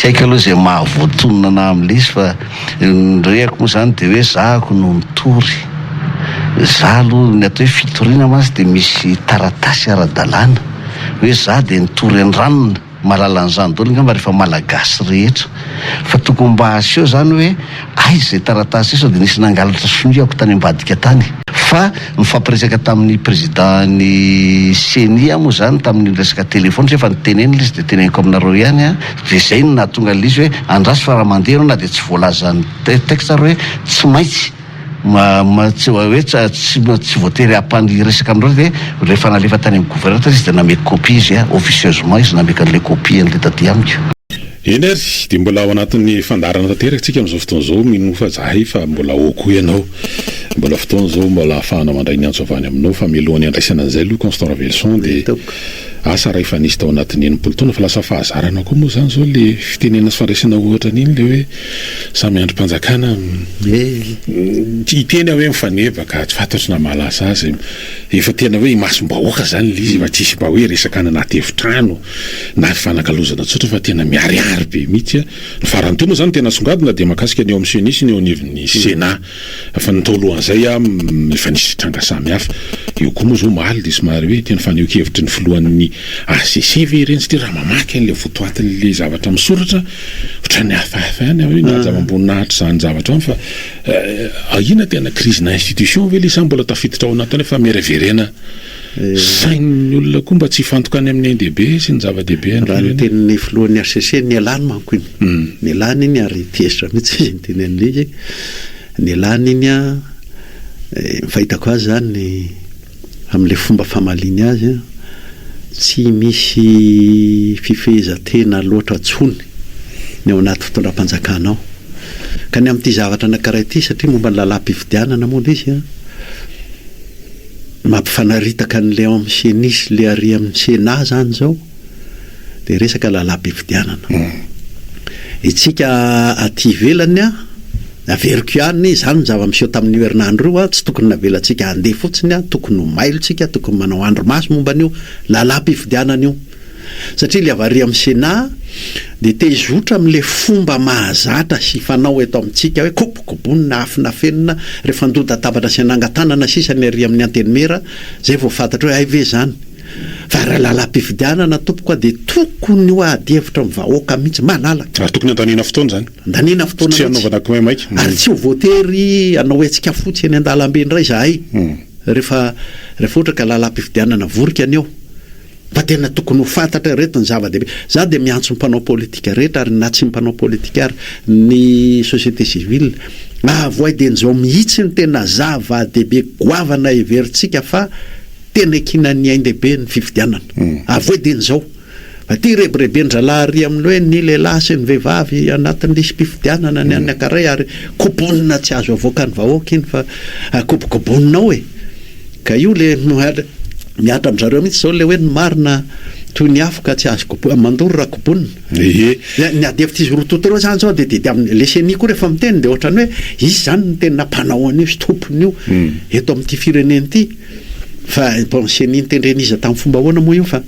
tsy haiko aloha zay mahavoatonana am'le izy fa nyrehako moa zany de hoe zahako no nitory za aloha ny atao hoe fitoriana masy de misy taratasy ara-dalàna hoe za de nitory an-dranona malala an'izany daholo ngamba rehefa malagasy rehetra fa tokony mba aseho zany hoe ay zay taratasy sao de nisy nangalatra soniako tany ambadika tany fa mifampiresaka tamin'ny président-ny CENI moa zany tamin'ny resaka telefony rehefa niteneny izy de teneniko aminareo ihany a de zay no nahatonga l'izy hoe andraso fa raha mandeha na de tsy voalazany texte hoe tsy maintsy tsy hoe tsy voatery ampany resaka amin'ireo de rehefa nalefa tany amin'ny gouvernement izy de nameko copie izy officieusement izy nameko an'le copie an'le taty amiko. Eny ary de mbola ao anatin'ny fandarana tanteraka tsika amin'izao fotoana zao mino fa zahay fa mbola oko ianao mbola fotoana zao mbola ahafahana mandray ny antsovany aminao fa mialohan'ny andraisana an'izay aloha Constant Ravelson de asa raha efa nisy tao anatin'ny enimpolo taona fa lasa fahazarana koa moa zany zao le fitenena sy fandraisana ohatra n'iny le hoe samy androm-panjakana iteny hoe mifanebaka tsy fantatry na mahalasa azy efa tena hoe imasom-bahoaka zany le izy fa tsisy mba hoe resakana anaty efitrano na fanakalozana tsotra fa tena miariary be mihitsy ny farany teo moa zany tena songadina de makasika ny eo amin'ny senisy ny eo anivon'ny Sénat fa ny tao alohan'izay efa nisy tranga samy hafa io koa moa zao mahaly de somary hoe tena faneho-kevitry ny filohan'ny ACC ve ireny tsy raha mamaky an'le votoatin'le zavatra misoratra ohatrany hafahafa ihany hoe na zava-boninahitra zany zavatra fa ina tena crise-na institution ve le sa mbola tafiditra ao anatiny fa mireverena sain'ny olona koa mba tsy fantokany amin'ny NDB sy ny zava-dehibe raha ny tenin'ny filohan'ny ACC ny alany manko iny ny alany iny ary tiesitra mihitsy izy ny teny an'le ny alany iny fahitako azy zany amin'le fomba famaliny azy tsy misy fifehezan-tena loatra tsony ny ao anaty fitondram-panjakana ao ka ny amin'ity zavatra anankiray ity satria momba ny lalam-pifidianana moa izy mampifanaritaka an'le ao amin'ny senisy le ary amin'ny Sénat zany zao de resaka lalam-pifidianana itsika aty ivelany averiko ihany zany zava-miseho tamin'ny herinandro io tsy tokony navelantsika andeha fotsiny tokony mailontsika tokony manao andro maso momba an'io lalam-pifidianana io satria le avary amin'ny Sénat de tezotra amin'le fomba mahazatra sy fanao eto amintsika hoe kopokobonina afinafenina rehefa ndoda tabatra sy anangatanana sisa ny ary amin'ny antenimera zay vao fantatra hoe ay ve zany fa raha lalam-pifidianana tompoko de tokony ho adihevitra mivahoaka mihitsy malalaka tokony andanina fotoana zany andanina fotoana tsy anaovana komaimaiky ary tsy ho voatery anao etsika fotsy any an-dalambe indray zahay rehefa ohatra ka lalam-pifidianana vorika aneo fa tena tokony ho fantatra reto ny zava-dehibe za de miantso ny mpanao politika rehetra ary na tsy mpanao politika ary ny société civile voay de nizao mihitsy ny tena zava-dehibe goavana everitsika fa tena ekinany NDB ny fifidianana avoy de nizao fa ty rebireben'ny zalahary amin'ny hoe ny lehilahy sy ny vehivavy anatin'ny lisym-pifidianana ny anakaray ary kobonina tsy azo avoaka ny vahoaka iny fa kobokobonina hoe ka io le miatra amin'zareo mihitsy zao le hoe ny marina toy ny afaka tsy azo mandoro raha kobonina ny adefitra izy rototoreo zany zao de le CENI koa rehefa miteny de ohatrany hoe izy zany ny tena mpanao an'io sy tompony io eto amin'ity fireneny ity fa CENI nitendreny izy tamin'ny fomba ahoana moa io fa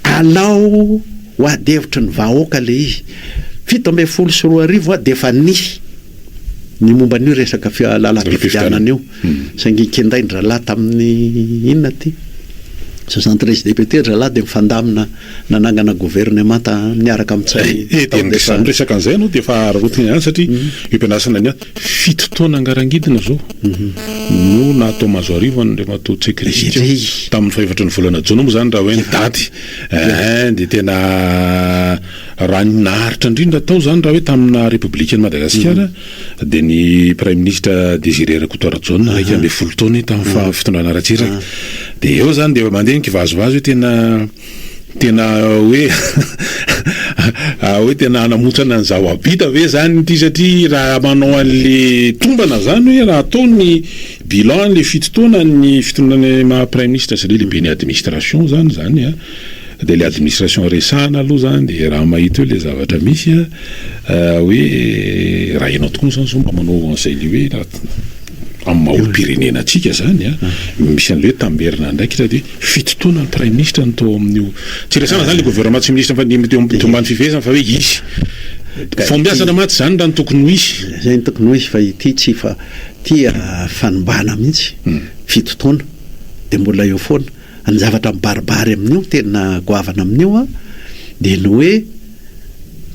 alao ho adevitra ny vahoaka le izy 17 de efa nisy ny momba an'io resaka lalam-pifidianana io saingy kendain-dralahy tamin'ny inona ty 73 député zalahy de mifandamina nanangana gouvernement niaraka amin'tsay resaka an'izay anao de efa rotiny ihany satria impianasana ny 7 taona angarangidina zao no natao mazo arivo an'le matao tsekrisitra tamin'ny faefatra ny volana jona moa zany raha hoe ny daty de tena raha naharitra indrindra tao zany raha hoe tamina républicaine Madagasikara de ny prime ministre Désiré Rakotoara-Jaune raika ambe folo taona tamin'ny fitondrana ratsiraka de eo zany de mandeha ny kivazovazo tena hoe hoe tena anamotrana ny zao-abita ve zany ty satria raha manao an'le tombana zany hoe raha atao ny bilan le 7 taona ny fitondrana maha prime ministre satria lehibe ny administration zany de le administration resana aloha zany de raha mahita hoe le zavatra misy hoe raha ianao tokoa zany zao mba manao an'izay le hoe amin'ny maolo-pirenena atsika zany misy an'le hoe tamberina ndraikitra de 7 taona ny prime ministre ny tao amin'io tsy resana zany le gouvernement tsy ministre fa tombany fifehezana fa hoe izy fambiasana maty zany raha ny tokony ho isy zay ny tokony ho isy fa ity tsy fa tia fanombana mihitsy fitotoana de mbola eo foana any zavatra mibaribary amin'io tena goavana amin'io a de ny hoe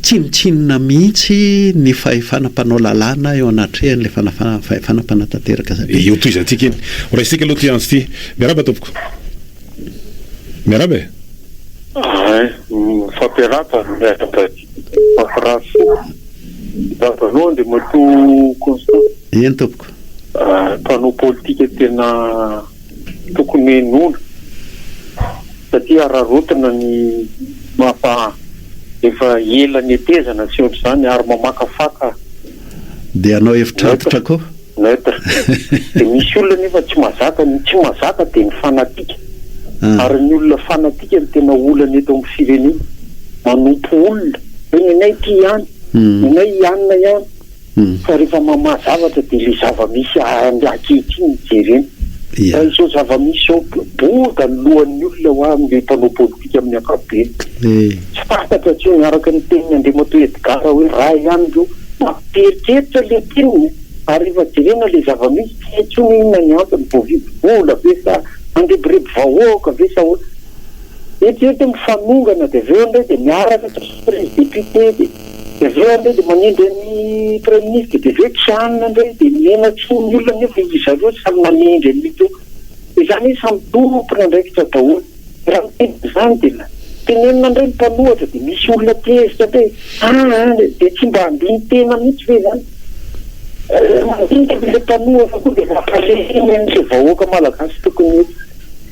tsinotsinona mihitsy ny fahefanampanao lalàna eo anatrehan'le fahefanam-panatanteraka zany io toy izantsika iny oraisika aloha ty andro ty miaraba tompoko miaraba fampiarata mafirasy zavanao de moto constant eny tompoko mpanao politika tena tokony nona satria rarotana ny mafa efa ela ny etezana sy ohatr' zany ary mamakafaka de anao efitratotra koa neutre de misy olona nefa tsy mazaka de ny fanatika ary ny olona fanatika ny tena olana eto amin'ny firenena manompo olona hoe nenay ty ihany nenay ihanina ihany fa rehefa mamaha zavatra de le zava-misy ankehitriny jereny fa izao zava-misy ao boda ny lohan'ny olona ho amle mpanao politika amin'ny ankapobeny tsy fantatra tsy miaraka ny teniny Andriamatoa Edgara hoe raha ihany reo mamperitreritra le teniny ary rehefa jerena le zava-misy tsy inona ny antony voavidy vola ve sa andeboreby vahoaka ve sa hoe etrety mifanongana de aveo ndray de miaraka député de aveo ndray de manindry ny premier ministre de aveo tsy anina ndray de miena tsy ny olona nefa izy zareo samy manindry an'ito de zany hoe samy tompona ndraikitra daholo raha miteny zany de tenenina ndray ny mpanohatra de misy olona tezitra ndray de tsy mba andiny tena mihitsy ve zany mandinika le mpanohatra koa de mampalehiny le vahoaka malagasy tokony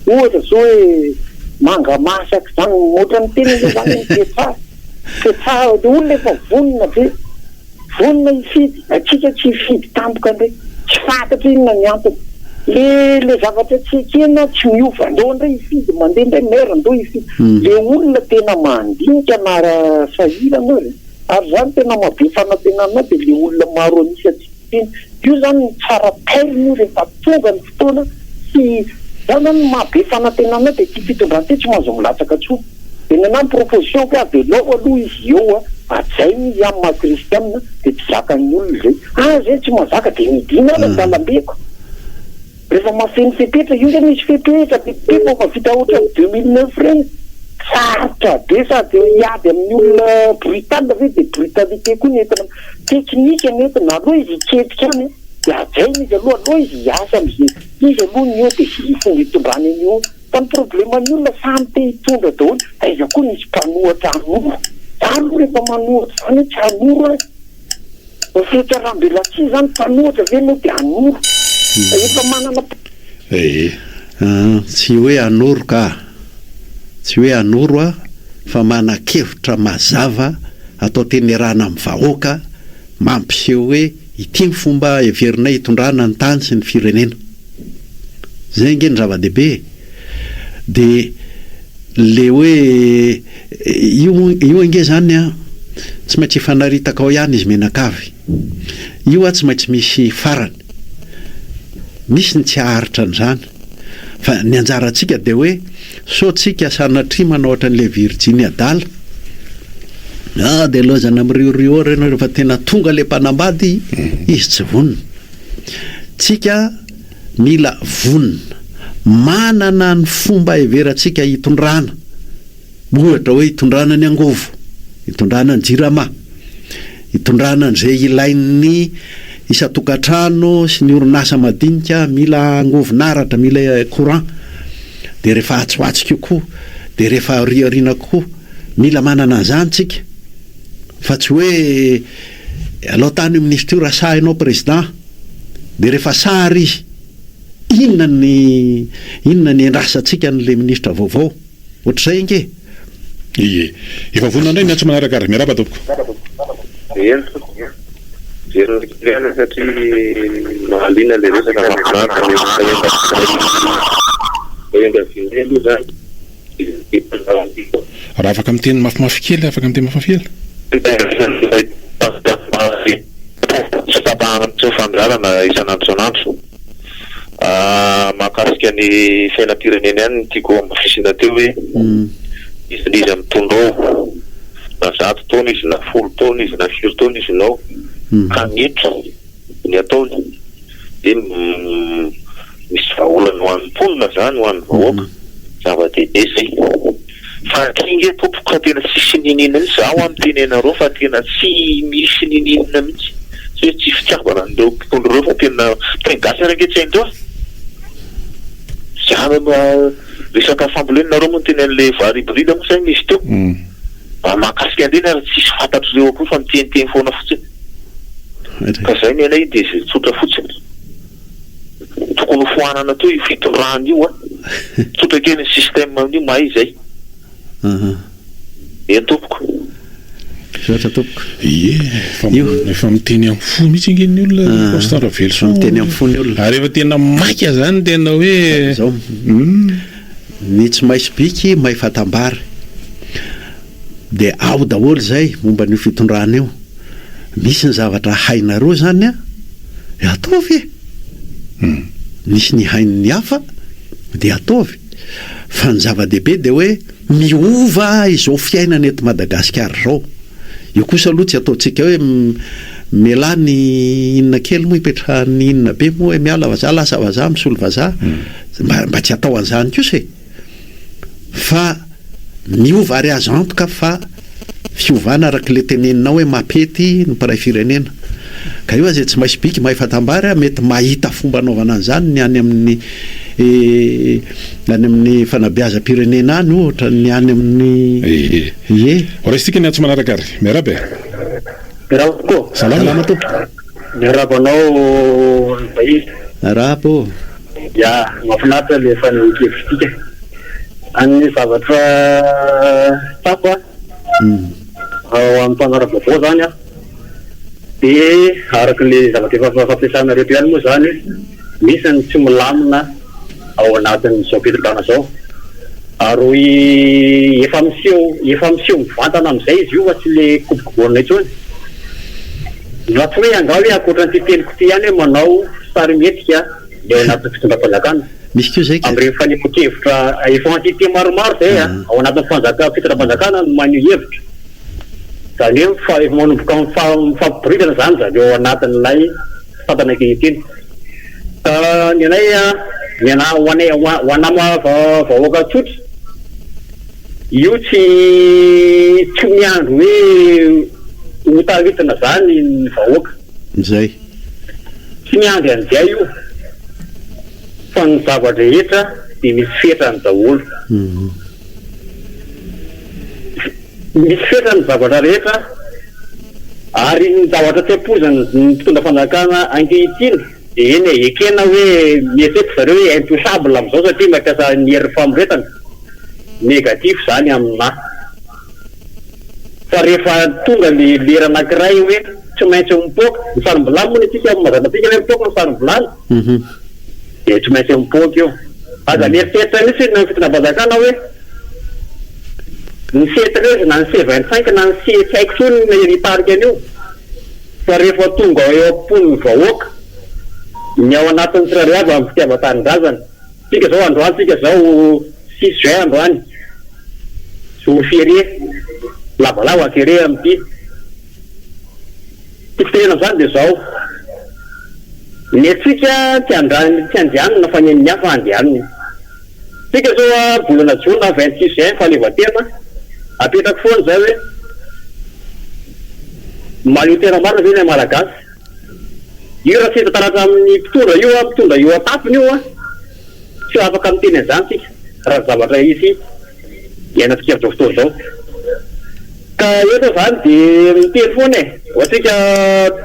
ohatra zao hoe manga masaky zany ohatra ny tenany zany fetsah de olona efa vonona be vonona ifidy atsika tsy ifidy tampoka ndray tsy fantatra inona ny antony le zavatra tsy ekena tsy miova andeo ndray ifidy mandeha ndray mera andeo ifidy le olona tena mandinika nara sahirana re ary zany tena mabe fanantenana de le olona maro anisy atsika io zany tsara tairiny io rehefa tonga ny fotoana sy zany ny mahabe fanantenana de ty fitondranty tsy mahazo milatsaka tsony de nana ny proposition ka avelao aloha izy eo ajainy izy amin'ny mahakristianina de tsy zakany olona zay zay tsy mahazaka de midina ala ndalambeko rehefa mahafeny fepetra io zany misy fepetra pepetra fa vita ohatra 2009 reny sarotra be sady iady amin'ny olona brutale ve de brutalité koa ny entina teknika ny entina aloha izy iketrika any de ajainy izy aloha izy hiasa am'izay izy aloha ny eo de sy fomba hitondrany an'io fa ny problema ny olona samy te hitondra daholo aiza koa nisy mpanohatra anoro zany rehefa manohatra zany tsy anoro fehitra raha mbela tsy zany mpanohatra ve no de anoro efa manana tsy hoe anoro ka tsy hoe anoro a fa manan-kevitra mazava atao tenerana amin'ny vahoaka mampiseho hoe ity ny fomba everinay hitondrana ny tany sy ny firenena zay nge ny zava-dehibe de le hoe io nge zany a tsy maintsy ifanaritaka ao ihany izy menakavy io a tsy maintsy misy farany misy ny tsy aharitra n'zany fa ny anjarantsika de hoe sotsika sanatrimana ohatra n'le Virginia Dala de lozana am'riorio reny rehefa tena tonga le mpanambady izy tsy vonona tsika mila vonona manana ny fomba everantsika hitondrana ohatra hoe hitondrana ny angovo hitondrana ny jirama hitondrana n'izay ilain'ny isa-tokantrano sy ny orinasa madinika mila angovinaratra mila courant de rehefa atsoatsika koa de rehefa riarina koa mila manana an'izany tsika fa tsy hoe alao tany ministre io raha sa ianao président de rehefa sary izy inona ny endrasantsika n'le ministra vaovao ohatr'izay nge ie efa vonona indray ny antso manaraka ary miaraba tompoko satria mahalina le resaka raha afaka miteny mafimafy kely afaka miteny mafimafy kely tsy tapahana fandrarana isan'andro mahakasika ny fiainam-pirenena ihany tiako ambafisina teo hoe izy mitondrao na 100 taona izy na 10 taona izy na 20 taona izy nao ka nitro ny ataony de misy vaolany ho an'ny mponina zany ho an'ny vahoaka zava-dehibe zay fa kinge tompoka tena tsisy ninina mihitsy zaho amin'ny tenenareo fa tena tsy misy ninina mihitsy tsy hoe tsy fitiavana andreo mpitondra reo fa tena tengasy ranketsaindreo zany resaka fambolenareo moa tena an'le varibrida moa zany misy teo mahakasika andreny ary tsisy fantatro reo akoa fa miteniteny foana fotsiny ka zay ny anay de zay tsotra fotsiny tokony foanana teo fitondrana io tsotra kely ny système amin'io mahay zay tompoko zatra tompoko efa miteny amin'ny fo mihitsy ingeny ny olona postara veloso miteny amin'ny fo ny olona ary efa tena maika zany tena hoe zao ny tsy maisy biky mahay fatambary de ao daholo zay momba ny fitondrana io misy ny zavatra hainareo zany ataovy misy ny hain'ny hafa de ataovy fa ny zava-dehibe de hoe miova izao fiainana eto Madagasikara zao io kosa aloha tsy ataontsika hoe mela ny inona kely moa hipetraha ny inona be moa hoe miala vazaha lasa vazaha misolo vazaha mba tsy atao an'izany kosa fa miova ary azo antoka fa fiovana araka le teneninao hoe mapety ny mparay firenena ka io zay tsy maisy biky mahay fatambary mety mahita fomba anaovana an'izany ny any amin'ny fanabeazam-pirenena any ohatra ny any amin'ny orestika ny atsy manaraka ary miarabe salama tompo miarabanao bahis arapo ya mafinaritra le fanekevitika any zavatra tapo ao amin'ny mpanara-baovao zany de araka le zavatra fampiasanareo ihany moa zany misy ny tsy milamina ao anatin'ny zao mpitondrana zao ary efa miseho mivantana am'izay izy io fa tsy le kobokoborina itsony na tsy hoe angao hoe akoatra ny titeliko ty ihany hoe manao sary metrika le ao anatin'ny fitondram-panjakana misy kio zay am'ireny fanepokevitra efa antite maromaro zay ao anatin'ny fitondram-panjakana no maneho hevitra zany hoe efa manomboka mifampiboridana zany zany eo anatin'ilay fantana ankehitriny ny anay ny ana ho anama vahoaka tsotra io tsy miandro hoe hotaritana zany ny vahoaka zay tsy miandro an'izay io fa ny zavatra rehetra de misy fetrany daholo misy fetrany zavatra rehetra ary ny zavatra tsy ampozany ny mpitondra fanjakana ankehitriny de eny ekena hoe mietseky zareo hoe intouchable am'izao satria mampiasa ny hery famoretana négatif zany amina fa rehefa tonga le lera anankiray hoe tsy maintsy mipoaka ny sarim-bilany moa atsika mazanatsika hoe mipoaka ny sarim-bilany de tsy maintsy mipoaka io aza mieritreritra misy na fitondram-panjakana hoe ny C13 na ny C25 na ny C tsy haiko tsony ny ritarika an'io fa rehefa tonga eo am-pon'ny vahoaka ny ao anatin'ny tsirairay avy amin'ny fitiavan-tanindrazana tsika zao androany tsika zao 6 juin androany jour férié lavalava kere am'ty fitenena zany de zao ny atsika tsy andianina fa ny hafa andianiny tsika zao volana jona 26 juin fa levatena apetraka foana zay hoe malio tena marina zay ny malagasy io raha tsy taratra amin'ny mpitondra io atapiny io tsy afaka miteny an'izany tsika raha zavatra izy iainantsika amin'izao fotoana zao ka eto zany de miteny foana ohatsika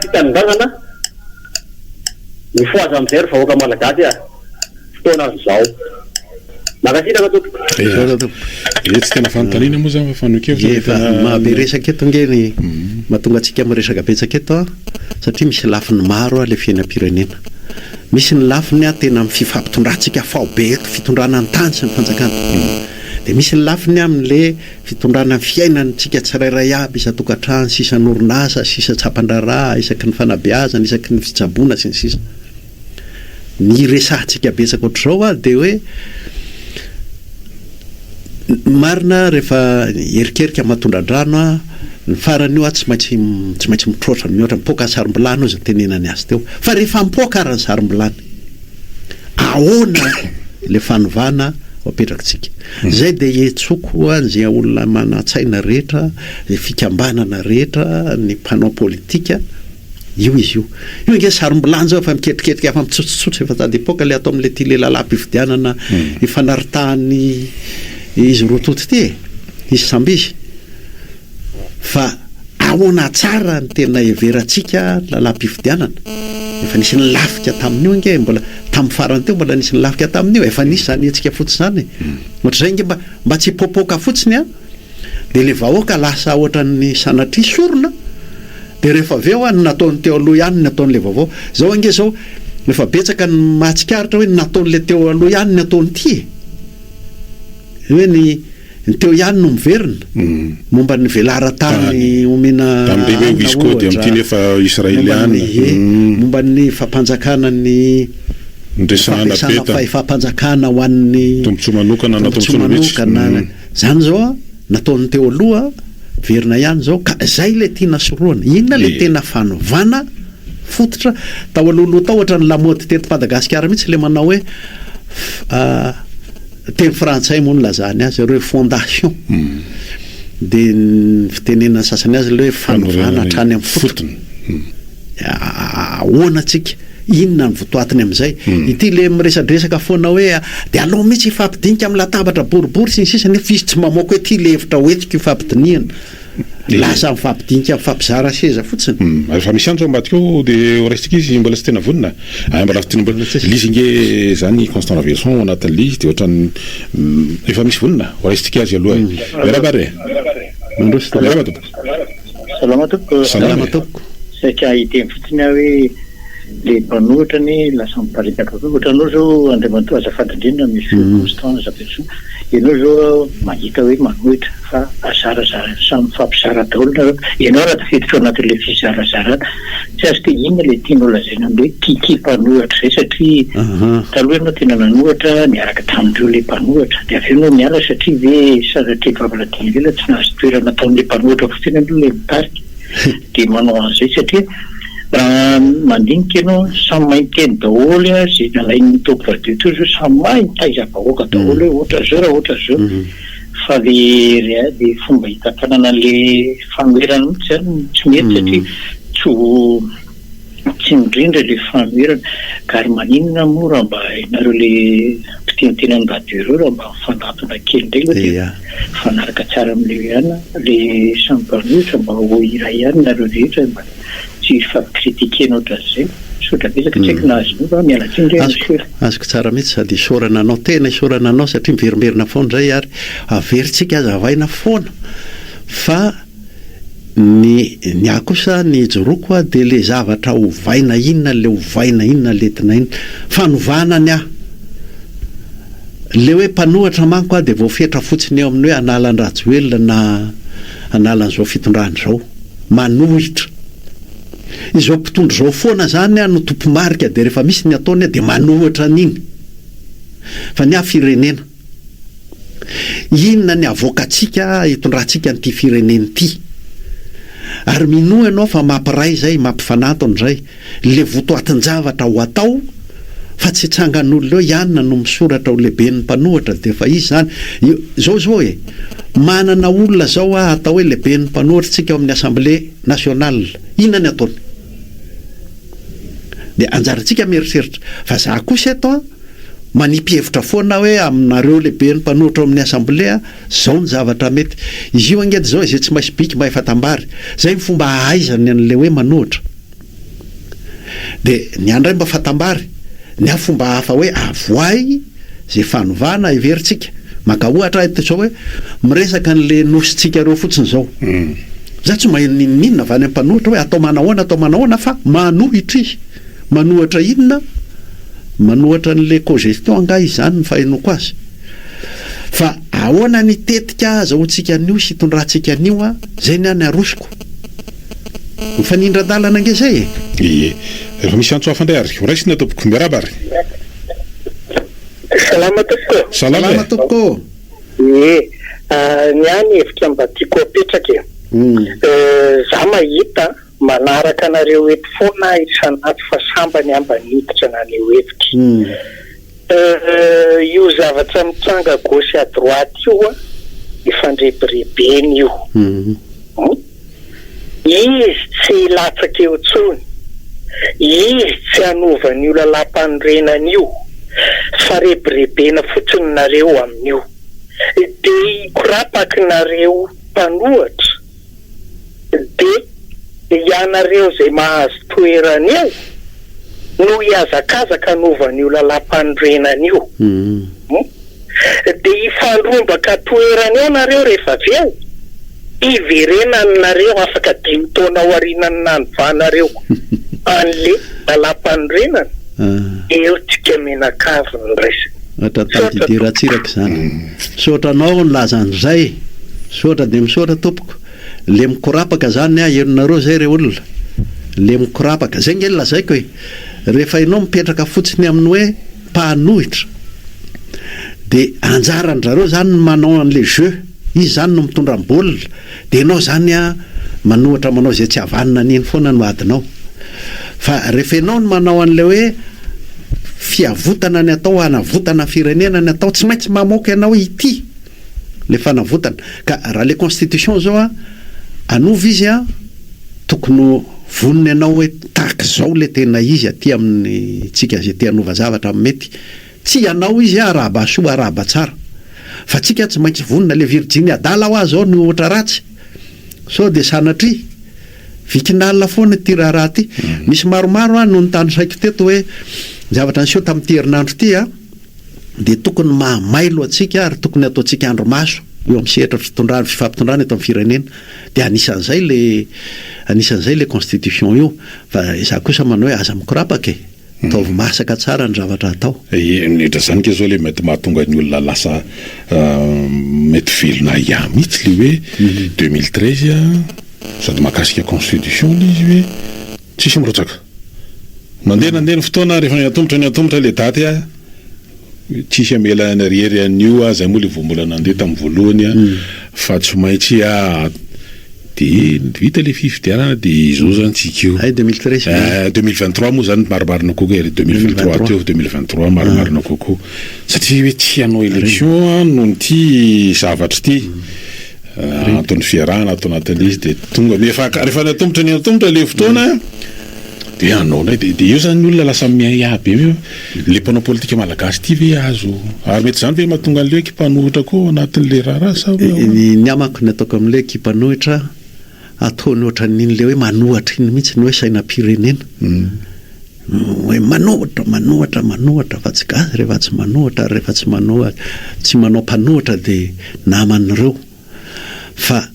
titanindrazana ny foaza am'izay ry vahoaka malagasy fotoana zao makasitraka tompoko tsy tena fanontaniana moa zany fa fanokevitra mahabe resaka eto ngeny mahatonga atsika miresaka betsaka eto satria misy lafiny maro le fiainam-pirenena misy ny lafiny tena amin'ny fifampitondrantsika fao be eto fitondrana ny tany sy ny fanjakana de misy ny lafiny amin'le fitondrana ny fiainantsika tsirairay aby isa tokantrano sisa n'orinasa sisa tsapan-draraha isaky ny fanabeazana isaky ny fitsaboana sy ny sisa ny resahantsika betsaka ohatr'izao de hoe marina rehefa erikerika mahatondradrano a ny farany io a tsy maintsy mitrotra ny ohatra mipoaka ny sarom-bilany ozy tenenany azy teo fa rehefa mipoaka ary ny sarom-bilany ahoana le fanovana apetrakitsika zay de etsoko an'zay olona manatsaina rehetra zay fikambanana rehetra ny mpanao politika io izy io inge sarom-bilany zao efa miketriketrika efa mitsotsotsotso efa tady poka le atao am'le ty le lalam-pifidianana ifanaritahan'ny izy rototo ty izy samby izy fa ahoana tsara ny tena everatsika lalam-pifidianana efa nisy ny lafika tamin'io inge mbola tamin'ny farany teo mbola nisy ny lafika tamin'io efa nisy zany etsika fotsiny zany ohatra zay inge mba tsy popoka fotsiny a de le vahoaka lasa ohatran'ny sanatry sorona de rehefa aveo a nataony teo aloha ihany nataon'le vaovao zao inge zao efa betsaka ny mahatsikaritra hoe nataon'le teo aloha ihany ny ataony ty hoe ny teo ihany no miverina momba ny velaratany omena momba ny fampanjakana ny fampiasana fahefampanjakana ho an'ny tombontsomanokana zany zao a nataony teo aloha verina ihany zao ka zay le tiana soroana inona le tena fanovana fototra tao alohaloha tao ohatra ny lamody teto Madagasikara mihitsy le manao hoe teny frantsay moa nolazany azy reo fondation de ny fitenenana sasany azy le hoe fanovana hatrany amin'ny fotony ahoana tsika inona ny votoatiny am'izay ity le miresadresaka foana hoe de aloha mihitsy ifampidinika amin'ny latabatra boribory sy ny sisa nefa izy tsy mamoaka hoe ty le hevitra hoetika ifampidiniana lasa mifampidinika mifampizara seza fotsiny fa misy andro ambadikeo de raisitsika izy mbola tsy tena vonina mbola mbola lizy nge zany Constant Laverson anatin'le izy de ohatrany efa misy vonina raisitsika azy aloha verabare salama tompoko satria iteny fotsiny hoe le mpanohitra ny lasa miparitaka ohatranao zao andriamantoa azafady indrindra misy Constant Laverson ianao zao mahita hoe manohitra fa azarazara samy fampizara daholo ianao raha tafiditra anatin'le fizarazarana tsy azy te inona le tianao lazaina am'le kiki mpanohitra zay satria taloha ianao tena nanohitra niaraka tamindreo le mpanohitra de avy eo nao miala satria ve sanatria vavaladiny lela tsy nahazo toerana ataon'le mpanohitra fotsiny aloha le mitarika de manao an'izay satria raha mandinika ianao samy mainteny daholo a zay nalain'ny tompo vadioto zao samy mahitaiza vahoaka daholo hoe ohatra zao raha ohatra zao fa le fomba hitafanana le fanoherana mihitsy zany tsy mety satria tsy midrindra le fanoherana ka ary maninona moa raha mba inareo le mpitentenany radio reo raha mba mifanatona kely ndray loha de fanaraka tsara am'le ihany le samy mpanohitra mba ho iray ihany nareo rehetra mba tsy fampikritikeana ohatran'izay sotra betsaka tsy haiko nazy nova mialatsiny ndray azoko tsara mihitsy sady isorana anao tena isorana anao satria miverimberina foana zay ary averitsika aza avaina foana fa ny akosa ny joroko a de le zavatra hovaina inona le hovaina inona letina inona fanovanany a le hoe mpanohatra manko a de voafetra fotsiny eo amin'ny hoe analany rajoelona na analan'izao fitondrany zao manohitra izao mpitondro zao foana zany a no tompo marika de rehefa misy ny ataony a de manohatra an'iny fa ny firenena inona ny avoakatsika hitondratsika n'ity fireneny ity ary minoa ianao fa mampiray zay mampifanato an'izay le votoatin-javatra ho atao fa tsy hitsangan'olona eo ihanina no misoratra ho lehibe ny mpanohatra de fa izy zany zao manana olona zao a atao hoe lehibe ny mpanohatra tsika eo amin'ny assemblée nationale inona ny ataony de anjarantsika mieritreritra fa za kosa eto a manipihevitra foana hoe aminareo lehibe ny mpanohitra ao amin'ny assemblée a zao ny zavatra mety izy io angety zao izay tsy maintsy biky mba efa tambary zay ny fomba ahaizany an'le hoe manohitra de ny andray mba fatambary ny fomba hafa hoe avoay zay fanovana everitsika maka ohatra eto zao hoe miresaka an'le nositsika reo fotsiny zao za tsy maninina avy any am-panohitra hoe atao manahoana fa manohitra izy manohatra inona manohatra n'le cogestion anga izy zany ny fahinoko azy fa ahoana ny tetika zahoantsika an'io sy hitondrantsika an'io a zay ny any arosoko mifanindra-dalana ange zay ie rehefa misy antso hafandray ary raisina tompoko miarabary salama tompoko salama tompoko ny any hevitra mba tiako apetraka za mahita manaraka anareo eto foana isanaty fa sambany ambaniditra na aneo hevitra io zavatra mitsanga gauche à droite io ifandrebirebeny io izy tsy latsaka eo tsony izy tsy hanovany io lalam-panorenan'io fa rebirebena fotsiny nareo amin'io dia ikorapaky nareo mpanohatra dia ianareo zay mahazo toerany eo no hiazakazaka hanovany io lalam-panorenan'io dia ifandrombaka toerany eo nareo rehefa avy eo iverenany nareo afaka 5 taona ao arinany nanovanareo an'le lalam-panorenana eo tsika menakavy ny resaka tatadidiratsiraka zany sotranao nylazan'izay sotra dia misotra tompoko le mikorapaka zany henonareo zay re olona le mikorapaka zay nge lazaiko hoe rehefa ianao mipetraka fotsiny amin'ny hoe mpanohitra dia anjarandrareo zany manao an'le jeu izy zany no mitondra bolina dia ianao zany manohatra manao zay tsy havanina niny foana no adinao fa rehefa ianao no manao an'le hoe fiavotana ny atao hanavotana firenena ny atao tsy maintsy mamoaka ianao ity le fanavotana ka raha le constitution zao anova izy tokony vonona ianao hoe tahaka zao le tena izy aty amin'ny tsika zay te hanova zavatra mety tsy ianao izy araba soa araba tsara fa tsika tsy maintsy vonona le Virginie adala ho azy ao ny ohatra ratsy so dia sanatry vikinalina foana ty raha ty misy maromaro no nytany saiko teto hoe zavatra ny sio tamin'ity herinandro ty dia tokony mahamailo atsika ary tokony ataotsika andro maso eo amin'ny sehatra fifampitondrana eto amin'ny firenena dia anisan'izay le constitution io fa za kosa manao hoe aza mikorapaka taovy masaka tsara ny zavatra atao nidra zany ke zao le mety mahatonga ny olona lasa mety velona ia mihitsy le hoe 2013 sady mahakasika constitution izy hoe tsisy mirotsaka nandeha ny fotoana rehefa niatombotra le daty tsisy amela ny riery an'io zay moa le voambola nandeha tamin'ny voalohany fa tsy maintsy dia vita le fifidianana dia izao zany tsika io 2023 moa zany marimarina kokoa 2023 teo 2023 marimarina kokoa satria hoe tsy hanao élection noho ty zavatra ty ataony fiarahana atao anatin'izy dia tonga rehefa niatombotra le fotoana dia anao nay dia eo zany olona lasa miabe le mpanao politika malagasy ty ve azo ary mety zany ve mahatonga an'le ekipanohitra koa anatin'le raharaha sa ny amako ny ataoko amin'le ekipanohitra ataony ohatra n'in'le hoe manohatra iny mihitsy ny hoe sainam-pirenena hoe manohatra fa tsy gazy rehefa tsy manohatra rehefa tsy manao mpanohatra dia naman'ireo fa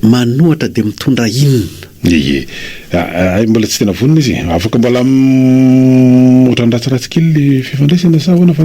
manohatra dia mitondra inona mbola tsy tena vonona izy afaka mbola ohatra ny ratsiratsy kely le fifandraisana sa hoana fa